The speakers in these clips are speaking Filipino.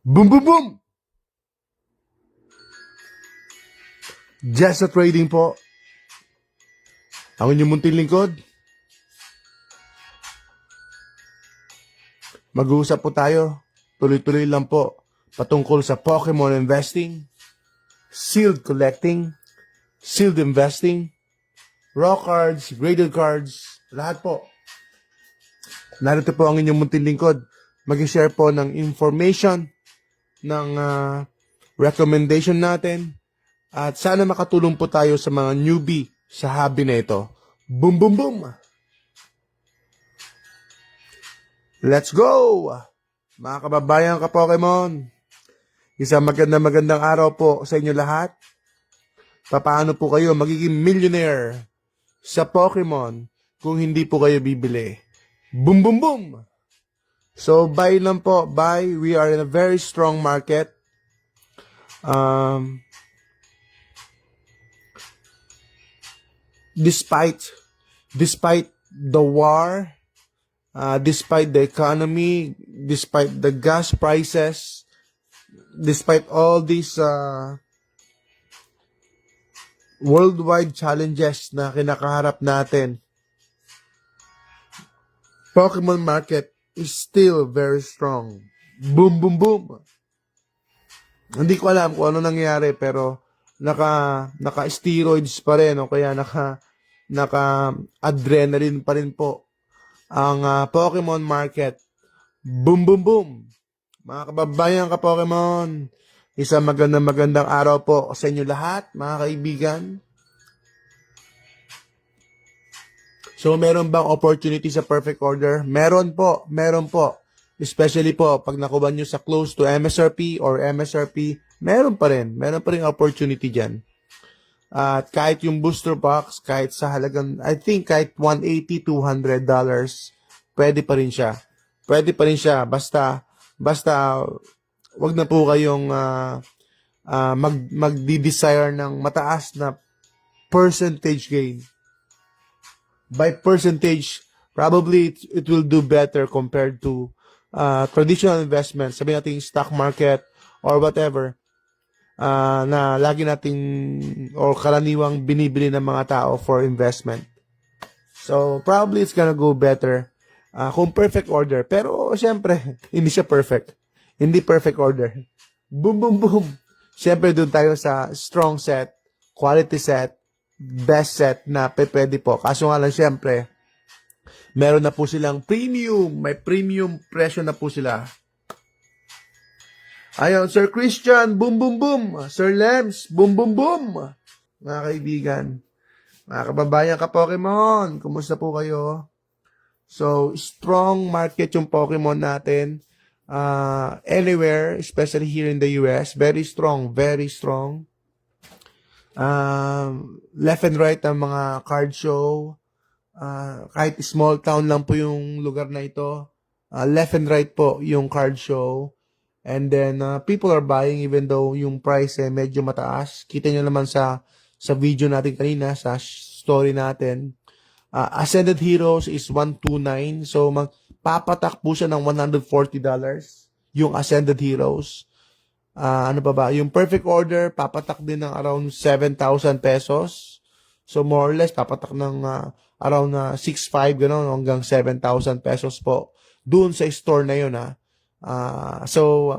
Boom, boom, boom! Just sa trading po. Ang inyong munting lingkod. Mag-uusap po tayo. Tuloy-tuloy lang po. Patungkol sa Pokemon investing, sealed collecting, sealed investing, raw cards, graded cards, lahat po. Narito po ang inyong munting lingkod. Mag-share po ng information, ng recommendation natin, at sana makatulong po tayo sa mga newbie sa hobby na ito. Boom, boom, boom! Let's go! Mga kababayan ka-Pokemon, isang magandang araw po sa inyo lahat. Paano po kayo magiging millionaire sa Pokemon kung hindi po kayo bibili? Boom, boom, boom! So, buy lang po. Buy. We are in a very strong market. Despite the war, despite the economy, despite the gas prices, despite all these worldwide challenges na kinakaharap natin, Pokemon market is still very strong. Boom, boom, boom. Hindi ko alam kung ano nangyari, pero naka-steroids pa rin, o kaya naka-adrenaline pa rin po ang Pokemon market. Boom, boom, boom. Mga kababayan ka-Pokemon, isang magandang araw po sa inyo lahat, mga kaibigan. So, meron bang opportunity sa perfect order? Meron po. Especially po, pag nakuha nyo sa close to MSRP or MSRP, meron pa rin opportunity dyan. At kahit yung booster box, kahit sa halagang, I think kahit $180, $200, pwede pa rin siya. Basta, wag na po kayong magdi-desire ng mataas na percentage gain. By percentage, probably it will do better compared to traditional investments, sabi natin stock market or whatever, na lagi nating or karaniwang binibili ng mga tao for investment. So, probably it's gonna go better kung perfect order. Pero, syempre, hindi siya perfect. Hindi perfect order. Boom, boom, boom. Syempre, doon tayo sa strong set, quality set, best set na pwede po. Kaso nga lang, syempre, meron na po silang premium. May premium presyo na po sila. Ayun, Sir Christian, boom, boom, boom. Sir Lems, boom, boom, boom. Mga kaibigan, mga kababayan ka-Pokemon, kumusta po kayo? So, strong market yung Pokemon natin. Anywhere, especially here in the US, very strong, very strong. Left and right ang mga card show. Kahit small town lang po yung lugar na ito, left and right po yung card show. And then, people are buying even though yung price medyo mataas. Kita nyo naman sa video natin kanina, sa story natin. Ascended Heroes is 129. So, magpapatak po siya ng $140 yung Ascended Heroes. Ano pa ba? Yung Perfect Order, papatak din ng around 7,000 pesos. So, more or less, papatak ng around 6,500, gano'n, hanggang 7,000 pesos po. Doon sa store na yun, So,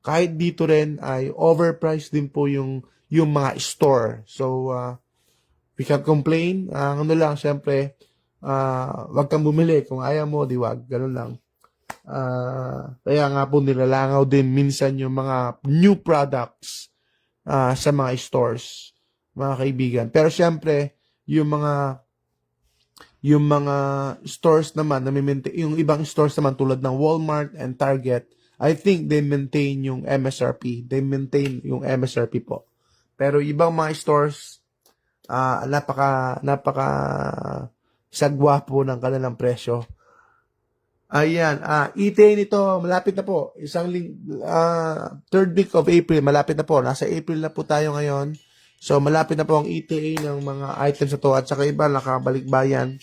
kahit dito rin ay overpriced din po yung mga store. So, we can't complain. Ano lang, syempre, wag kang bumili. Kung ayaw mo, di wag. Ganun lang. Kaya nga po nilalangaw din minsan yung mga new products sa mga stores, mga kaibigan. Pero syempre, yung mga stores naman, yung ibang stores naman tulad ng Walmart and Target, I think they maintain yung MSRP. They maintain yung MSRP po. Pero ibang mga stores, napaka sagwa po ng kanilang presyo. Ayan, ETA nito, malapit na po. Third week of April, malapit na po. Nasa April na po tayo ngayon. So, malapit na po ang ETA ng mga items na to. At saka iba, nakabalik-bayan.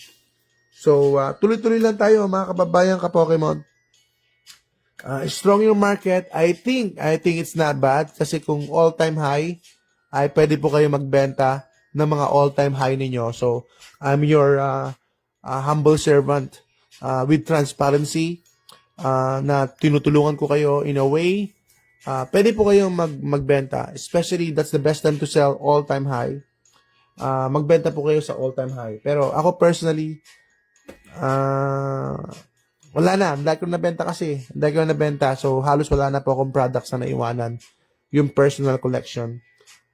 So, tuloy-tuloy lang tayo, mga kababayan ka-Pokemon. Strong yung market. I think it's not bad kasi kung all-time high, ay pwede po kayo magbenta ng mga all-time high ninyo. So, I'm your humble servant with transparency na tinutulungan ko kayo in a way. Pwede po kayong magbenta. Especially, that's the best time to sell all-time high. Magbenta po kayo sa all-time high. Pero ako personally, wala na. Hindi ko nabenta kasi. Hindi ko nabenta. So, halos wala na po akong products na naiwanan. Yung personal collection.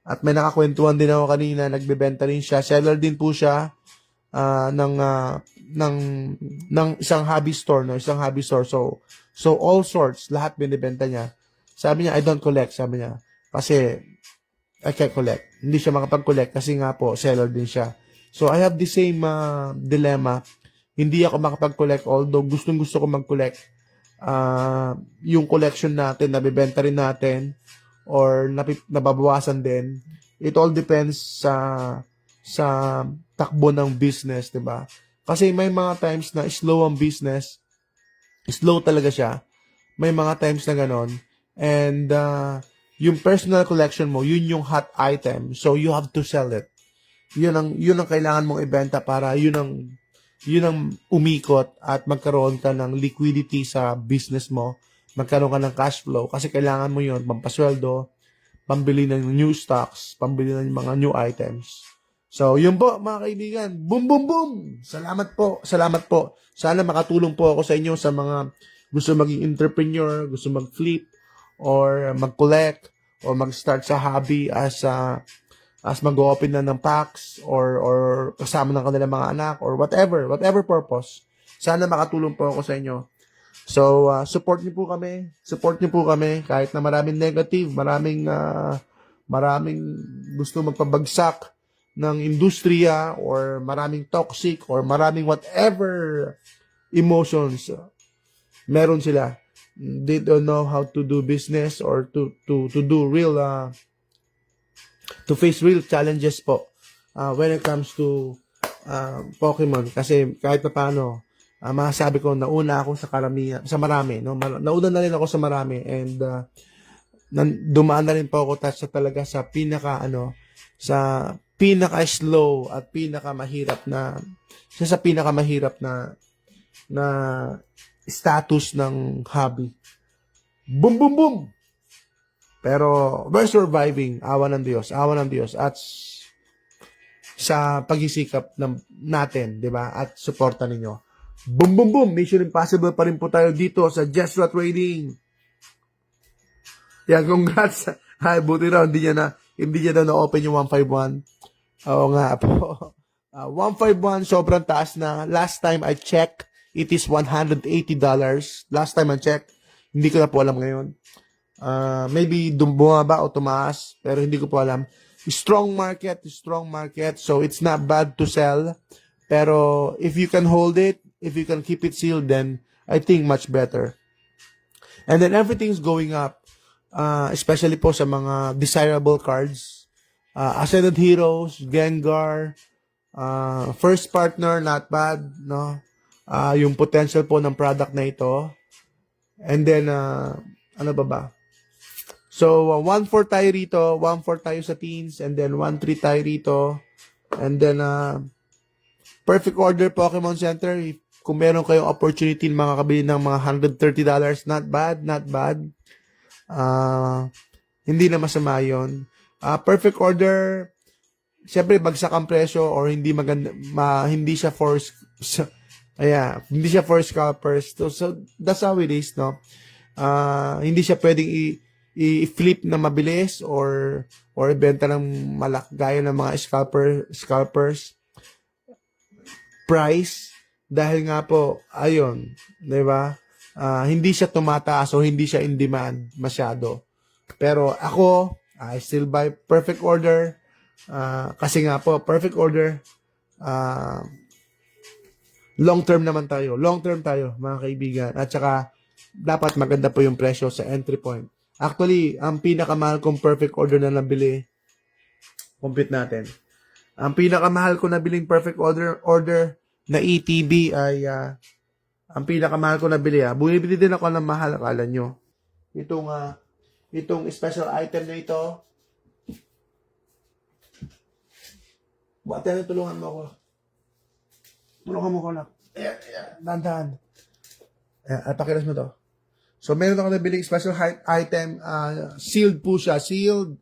At may nakakwentuhan din ako kanina. Nagbebenta rin siya. Seller din po siya ng isang hobby store. No? Isang hobby store. So all sorts. Lahat binibenta niya. Sabi niya, I don't collect. Sabi niya. Kasi, I can't collect. Hindi siya makapag-collect kasi nga po, seller din siya. So, I have the same dilemma. Hindi ako makapag-collect although gustong-gusto ko mag-collect. Yung collection natin, nabibenta rin natin or nababawasan din. It all depends sa takbo ng business, 'di ba? Kasi may mga times na slow ang business. Slow talaga siya. May mga times na ganon. And yung personal collection mo, yun yung hot item. So you have to sell it. Yun ang kailangan mong ibenta para yun ang umikot at magkaroon ka ng liquidity sa business mo, magkaroon ka ng cash flow kasi kailangan mo yun, pampasweldo, pambili ng new stocks, pambili ng mga new items. So, yun po mga kaibigan. Boom, boom, boom! Salamat po. Sana makatulong po ako sa inyo sa mga gusto maging entrepreneur, gusto mag-flip, or mag-collect, or mag-start sa hobby as mag-open na ng packs or kasama ng kanilang mga anak or whatever purpose. Sana makatulong po ako sa inyo. So, support niyo po kami kahit na maraming negative, maraming gusto magpabagsak ng industriya or maraming toxic or maraming whatever emotions meron sila. They don't know how to do business or to do real to face real challenges po when it comes to Pokemon kasi kahit na paano masasabi ko nauna ako sa marami no, nauna na rin ako sa marami and dumaan na rin po ako talaga sa pinaka slow at pinakamahirap na status ng hobby. Boom boom boom. Pero we're surviving, awa ng Diyos. At sa pagsisikap natin, di ba? At suporta ninyo. Boom, boom, boom! Mission Impossible pa rin po tayo dito sa Jesra Trading. Yan, congrats. Ay, buti raw, hindi niya daw na-open yung 151. Oo nga po. 151, sobrang taas na. Last time I checked, it is $180. Last time I checked. Hindi ko na po alam ngayon. Maybe bumaba o tumaas, pero hindi ko po alam. Strong market. So, it's not bad to sell. Pero, if you can hold it, if you can keep it sealed, then I think much better. And then, everything's going up. Especially po sa mga desirable cards. Ascended Heroes, Gengar, First Partner, not bad, no? Yung potential po ng product na ito. And then, ano ba? So, 1-4 tayo rito, 1-4 tayo sa teens, and then 1-3 tayo rito. And then, Perfect Order Pokemon Center, kung meron kayong opportunity makakabili ng mga $130, not bad. Hindi na masama yun. Perfect Order, syempre bagsak ang presyo or hindi maganda, hindi siya for scalpers. So, that's how it is, no? Hindi siya pwedeng i-flip na mabilis or ibenta ng gaya ng mga scalpers price dahil nga po ayun, 'di ba? Hindi siya tumataas o hindi siya in demand masyado. Pero ako, I still buy Perfect Order kasi nga po Perfect Order long term tayo mga kaibigan at saka dapat maganda po yung presyo sa entry point. Actually, ang pinakamahal kong Perfect Order na nabili, compute natin. Ang pinakamahal ko nabiling Perfect Order na ETB ay Ang pinakamahal ko nabili bumibili din ako ng mahal, akala nyo. Itong special item na ito. Bate, tulungan mo ako. Tulungan mo ko lang. Ayan. Dahan-dahan. Ayan, pakiras mo to. So, meron ako nabili special item. Sealed po siya. Sealed.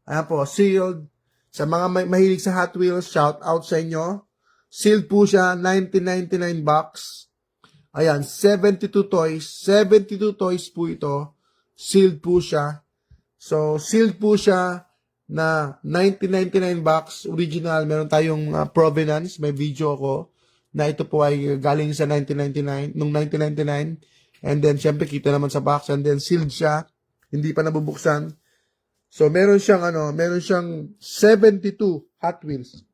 Ayan po, sealed. Sa mga mahilig sa Hot Wheels, shout out sa inyo. Sealed po siya, 1999 box. Ayan, 72 toys. 72 toys po ito. Sealed po siya. So, sealed po siya na 1999 box. Original. Meron tayong provenance. May video ako na ito po ay galing sa 1999. Nung 1999. And then, syempre, kita naman sa box. And then, sealed siya. Hindi pa nabubuksan. So, meron siyang 72 Hot Wheels.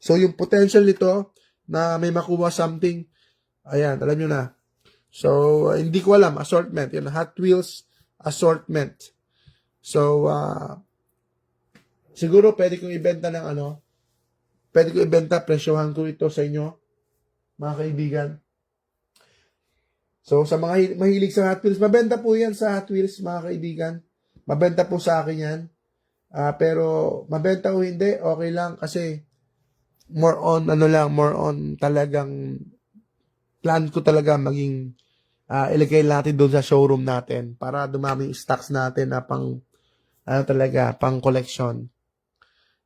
So, yung potential nito na may makuha something, ayan, alam nyo na. So, hindi ko alam, assortment. Yan, Hot Wheels assortment. So, siguro pwede kong ibenta presyohan ko ito sa inyo, mga kaibigan. So, sa mga mahilig sa Hot Wheels, mabenta po yan sa Hot Wheels, mga kaibigan. Mabenta po sa akin yan. Pero, mabenta o hindi, okay lang kasi more on talagang plan ko talaga maging ilagay natin doon sa showroom natin para dumami yung stocks natin na pang collection.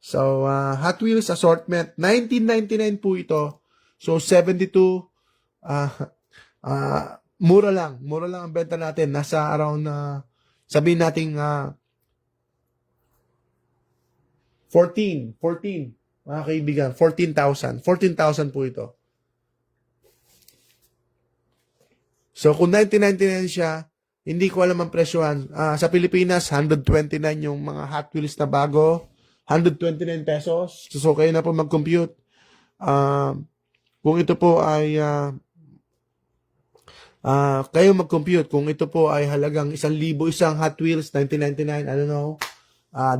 So, Hot Wheels assortment, 1999 po ito. So, 72, mura lang ang benta natin. Nasa around, sabihin natin, 14, mga kaibigan, 14,000 po ito. So, kung 1999 siya, hindi ko alam ang presyohan. Sa Pilipinas, 129 yung mga Hot Wheels na bago. 129 pesos. So, kayo na po mag-compute. Kung ito po ay kayo mag-compute. Kung ito po ay halagang 1,000 isang Hot Wheels, 1999, I don't know.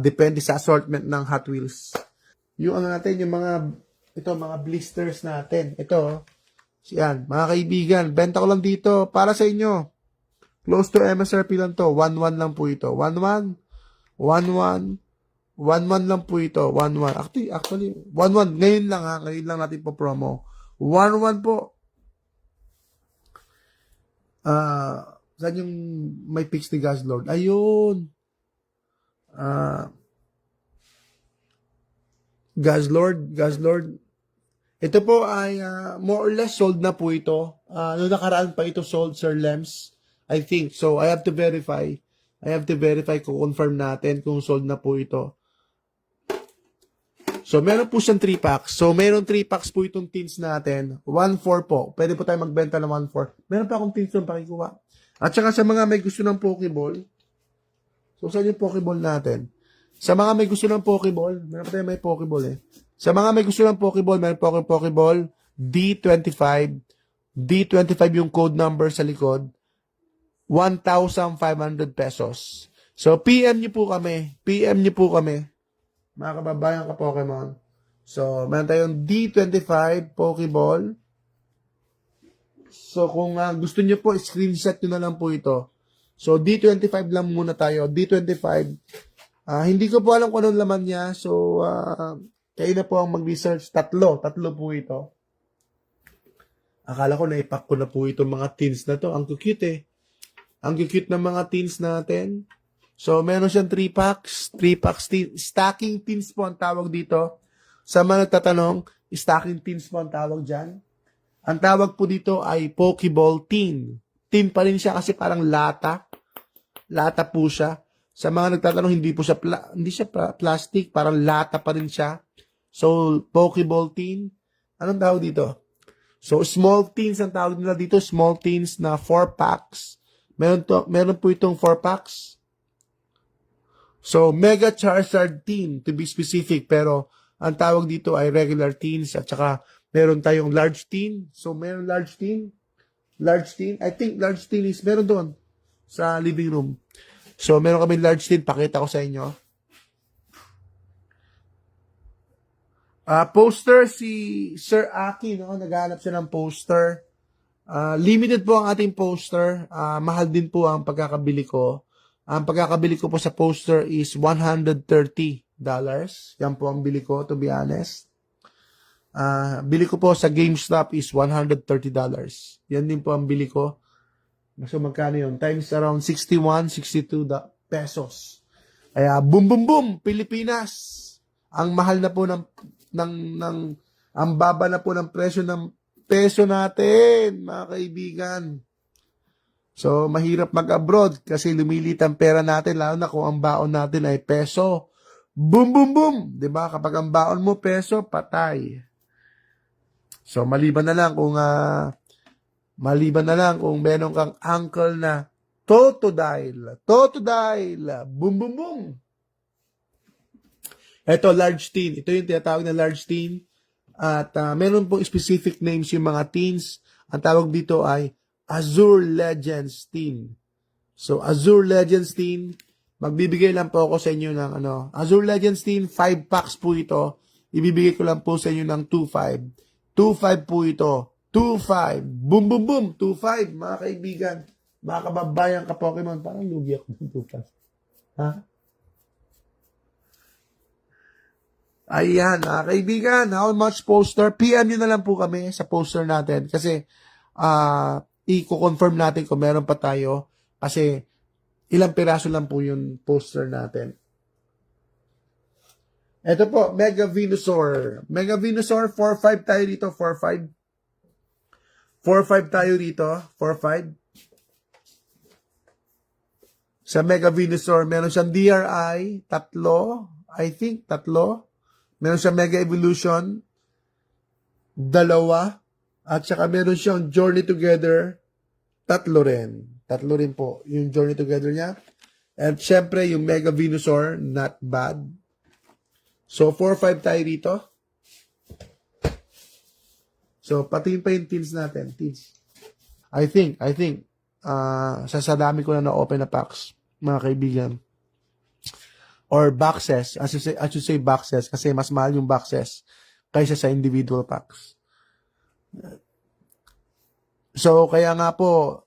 Depende sa assortment ng Hot Wheels. Yung natin, yung mga blisters natin. Ito, yan, mga kaibigan, benta ko lang dito para sa inyo. Close to MSRP lang to. 1,1 lang po ito. 1,1 lang po ito. 1,1. Actually, 1,1. Ngayon lang natin po promo. 1,1 po. Saan yung may pics ni Gazlord? Ayun. Gazlord. Ito po ay more or less sold na po ito. Noong nakaraan pa ito sold, Sir Lems. I think. So, I have to verify. Kung confirm natin kung sold na po ito. So, meron po siyang 3 packs. So, meron 3 packs po itong tins natin. 1,4 po. Pwede po tayo magbenta ng 1,4. Meron pa akong tins doon pakikuha. At saka sa mga may gusto ng Pokeball. So, saan yung Pokeball natin? Sa mga may gusto ng Pokeball, meron pa tayo may Pokeball eh. Sa mga may gusto ng Pokeball, meron po akong Pokeball D25. D25 yung code number sa likod. 1,500 pesos. So, PM nyo po kami. Mga kababayan ka Pokemon. So, meron tayong D25 Pokeball. So, kung gusto nyo po, screenshot nyo na lang po ito. So, D25 lang muna tayo. D25. Hindi ko po alam kung anong laman niya. So, kayo na po ang mag-research. Tatlo po ito. Akala ko naipack ko na po itong mga tins na to. Ang cute eh. Ang cute ng mga tins natin. So, meron siyang 3 packs. 3 packs stacking tins po ang tawag dito. Sa mga nagtatanong, stacking tins po ang tawag dyan. Ang tawag po dito ay Pokeball tin. Tin pa rin siya kasi parang lata. Lata po siya. Sa mga nagtatanong, hindi siya plastic, parang lata pa rin siya. So, Pokeball tin. Anong tawag dito? So, small tins ang tawag nila dito. Small tins na 4 packs. Meron po itong 4 packs. So, Mega Charizard tin to be specific. Pero, ang tawag dito ay regular tins. At saka, meron tayong large tin. So, meron large tin. I think large tin is meron doon sa living room. So, meron kami large tin. Pakita ko sa inyo. Poster si Sir Aki, no? Naghahanap siya ng poster. Limited po ang ating poster. Mahal din po ang pagkakabili ko. Ang pagkakabili ko po sa poster is $130. Yan po ang bili ko, to be honest. Bili ko po sa GameStop is $130. Yan din po ang bili ko. So, magkano yun? Times around 61, 62 pesos. Kaya, boom, boom, boom! Pilipinas! Ang mahal na po ang baba na po ng presyo ng peso natin, mga kaibigan. So, mahirap mag-abroad kasi lumilit ang pera natin, lalo na kung ang baon natin ay peso. Boom, boom, boom! Diba? Kapag ang baon mo peso, patay. So, maliban na lang kung meron kang uncle na Totodile, boom, boom, boom. Ito, large teen. Ito yung tinatawag na large teen. At meron pong specific names yung mga teens. Ang tawag dito ay Azure Legends Teen. So, Azure Legends Teen, magbibigay lang po ako sa inyo ng Azure Legends Teen, 5 packs po ito. Ibibigay ko lang po sa inyo ng 2.5. 2.5 po ito. 2.5. Boom, boom, boom. 2.5, mga kaibigan. Mga kababayan ka Pokemon. Parang lugi ako ng 2.5. Ha? Ayan, mga kaibigan. How much poster? PM nyo na lang po kami sa poster natin. Kasi, i-confirm natin kung meron pa tayo. Kasi, ilang piraso lang po yung poster natin. Ito po, Mega Venusaur. Mega Venusaur, 4.5 tayo dito, 4.5. 4.5 tayo dito, 4.5. Sa Mega Venusaur, meron siyang DRI, tatlo. Meron siyang Mega Evolution, 2. At saka meron siyang Journey Together, 3 rin. 3 rin po yung Journey Together niya. And syempre, yung Mega Venusaur, not bad. So, 4.5 tayo dito. So, patingin pa yung teens natin. Teens. I think, sa dami ko na open na packs, mga kaibigan. Or boxes. I should say boxes kasi mas mahal yung boxes kaysa sa individual packs. So, kaya nga po,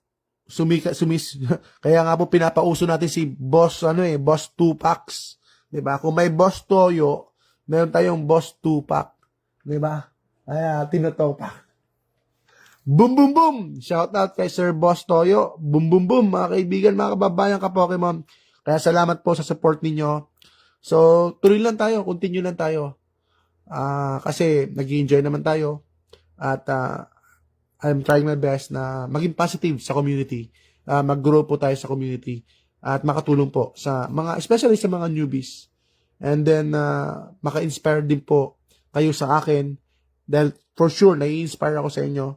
kaya nga po pinapauso natin si Boss, Boss 2 packs. Diba? Kung may Boss Toyo, meron tayong Boss 2 pack. Diba? Kaya, tinotopak. Boom, boom, boom! Shout out kay Sir Boss Toyo. Boom, boom, boom! Mga kaibigan, mga kababayan ka Pokemon. Kaya salamat po sa support ninyo. So, tuloy lang tayo. Continue lang tayo. Kasi, nag-enjoy naman tayo. At, I'm trying my best na maging positive sa community. Mag-grow po tayo sa community. At makatulong po sa especially sa mga newbies. And then, maka-inspire din po kayo sa akin. Dahil, for sure, nai-inspire ako sa inyo.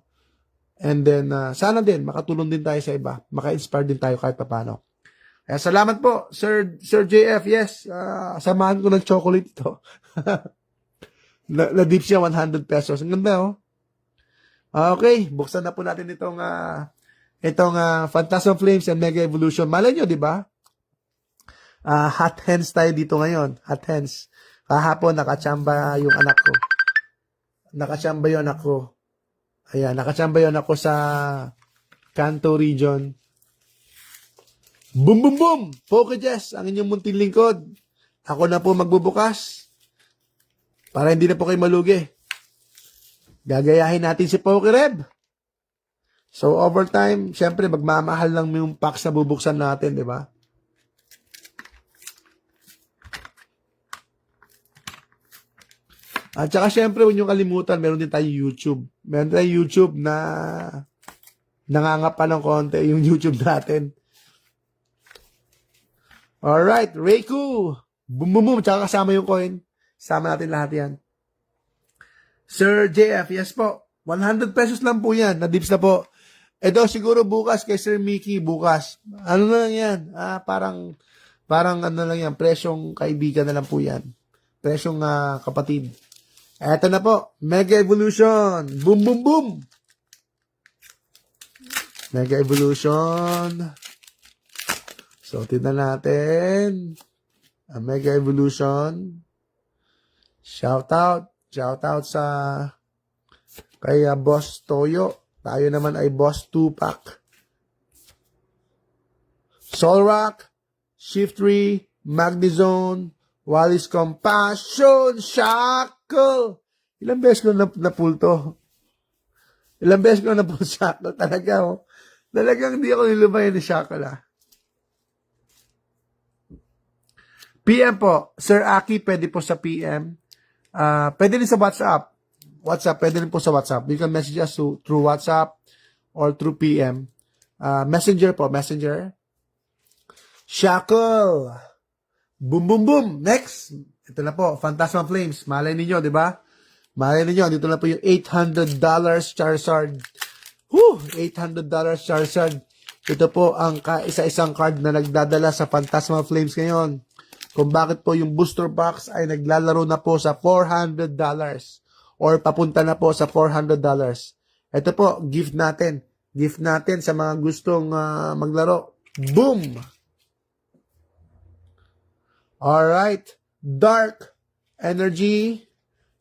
And then, sana din, makatulong din tayo sa iba. Maka-inspire din tayo kahit paano. Kaya salamat po, Sir JF. Yes, samahan ko ng chocolate ito. Na-dip siya 100 pesos. Ang ganda, oh. Okay, buksan na po natin itong Phantasm Flames and Mega Evolution. Malay nyo, di ba? Hot hands tayo dito ngayon. Hot hands. Kahapon, nakachamba yung anak ko. Ayan, nakachamba yung anak ko sa Kanto region. Boom, boom, boom! Pokejess, ang inyong munting lingkod. Ako na po magbubukas. Para hindi na po kayo malugi. Gagayahin natin si Pokereb. So, over time, syempre, magmamahal lang yung packs na bubuksan natin, di ba? At saka, syempre, huwag niyong kalimutan, meron din tayong YouTube. Meron tayong YouTube na nangangapa ng konti yung YouTube natin. Alright, Reiku. Boom, boom, boom. Tsaka kasama yung coin. Sama natin lahat yan. Sir JF, yes po. 100 pesos lang po yan. Na-dips na po. Ito siguro bukas kay Sir Mickey. Bukas. Ano na lang yan? Parang ano lang yan. Presyong kaibigan na lang po yan. Presyong kapatid. Eto na po. Mega Evolution. Boom, boom, boom. Mega Evolution. So, tignan natin. Mega Evolution. Shout out sa kay Boss Toyo. Tayo naman ay Boss Tupac. Solrock, Shift 3, Magnezone, Wallis Compassion, Shackle. Ilang beses ko na-pull to? Ilang beses ko na-pull Shackle? Talaga, oh. Talagang hindi ako nilumayan ni Shackle, ah. PM po. Sir Aki, pwede po sa PM. Pwede rin sa WhatsApp. Pwede rin po sa WhatsApp. You can message us through WhatsApp or through PM. Messenger po, Messenger. Shackle. Boom, boom, boom. Next. Ito na po, Phantasma Flames. Malay ninyo, di ba? Malay ninyo, dito na po yung $800 Charizard. $800 Charizard. Ito po ang isa-isang card na nagdadala sa Phantasma Flames ngayon. Kung bakit po yung booster box ay naglalaro na po sa $400 or papunta na po sa $400. Ito po, gift natin. Gift natin sa mga gustong maglaro. Boom! Alright. Dark Energy.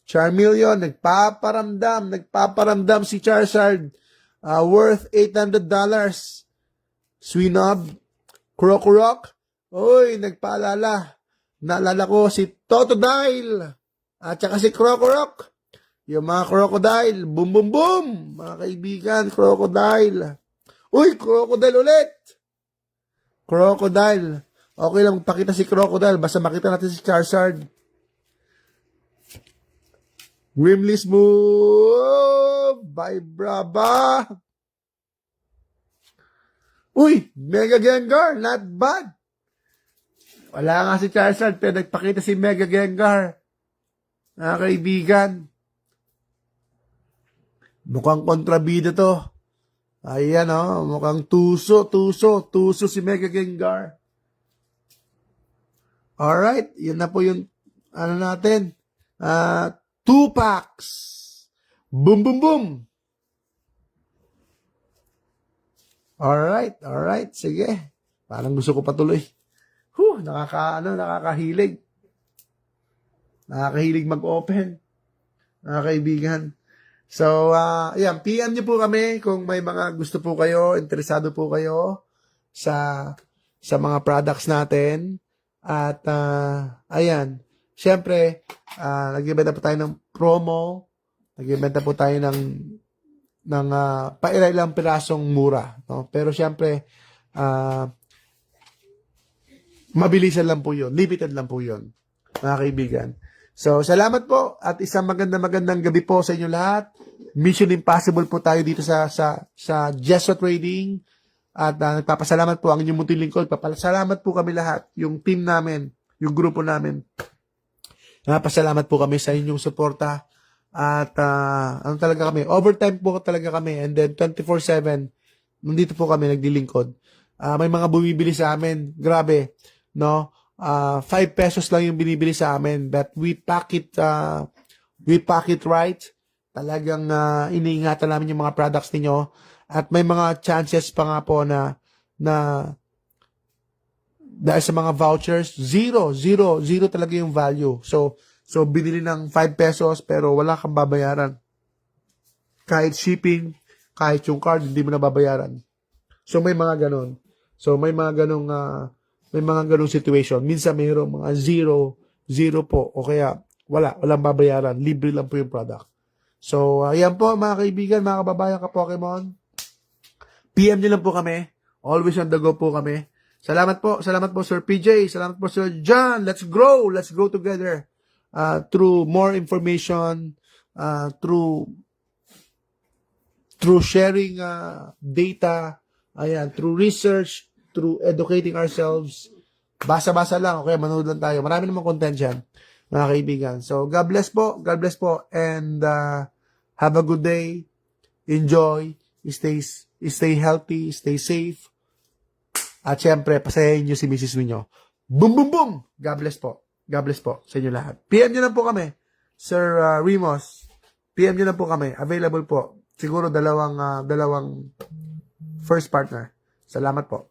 Charmeleon. Nagpaparamdam si Charizard. Worth $800. Swinob. Krokorok. Uy, nagpaalala. Naalala ko si Totodile. At saka si Krokorok. Yung mga crocodile. Boom, boom, boom. Mga kaibigan, crocodile. Uy, crocodile ulit. Crocodile. Okay lang magpakita si Crocodile. Basta makita natin si Charizard. Grimly Smooth. Vibrava. Uy, Mega Gengar. Not bad. Wala nga si Charizard, pero nagpakita si Mega Gengar. Mga kaibigan. Mukhang kontrabida to. Ayan, oh. Mukhang tuso si Mega Gengar. Alright, yun na po yung, natin. 2 packs. Boom, boom, boom. Alright, sige. Parang gusto ko patuloy. Nakakahilig. Nakakahilig mag-open. Mga kaibigan. So, ayan, PM nyo po kami kung may mga gusto po kayo, interesado po kayo sa mga products natin. At, ayan, syempre, nagbibenta po tayo ng promo, nagbibenta po tayo ng pailang pirasong mura. No? Pero syempre, mabilisan lang po yun, limited lang po yun, mga kaibigan. So, salamat po at isang magandang gabi po sa inyo lahat. Mission Impossible po tayo dito sa Gesso Trading. At nagpapasalamat po ang inyong munting lingkod. Papasalamat po kami lahat, yung team namin, yung grupo namin. Nagpapasalamat po kami sa inyong suporta. At talaga kami, overtime po talaga kami. And then 24/7, nandito po kami nagdilingkod. May mga bumibili sa amin. Grabe, no? 5 pesos lang yung binibili sa amin. But we pack it right. Talagang iniingatan namin yung mga products ninyo. At may mga chances pa nga po na dahil sa mga vouchers, zero talaga yung value. So binili ng 5 pesos pero wala kang babayaran. Kahit shipping, kahit yung card, hindi mo na babayaran. So may mga ganon. So may mga ganong situation. Minsan mayroong mga zero po o kaya walang babayaran. Libre lang po yung product. So ayan po mga kaibigan, mga kababayan ka Pokemon. PM nyo lang po kami. Always on the go po kami. Salamat po Sir PJ. Salamat po Sir John. Let's grow together. Through more information, through sharing data, ayan, through research, through educating ourselves. Basa-basa lang, okay, manood lang tayo. Marami namang content dyan, mga kaibigan. So, God bless po, and have a good day. Enjoy, stay healthy, stay safe. At syempre, pasayahin nyo si Mrs. Winyo. Boom, boom, boom! God bless po sa inyo lahat. PM nyo na po kami, Sir Rimos. PM nyo na po kami. Available po. Siguro dalawang first partner. Salamat po.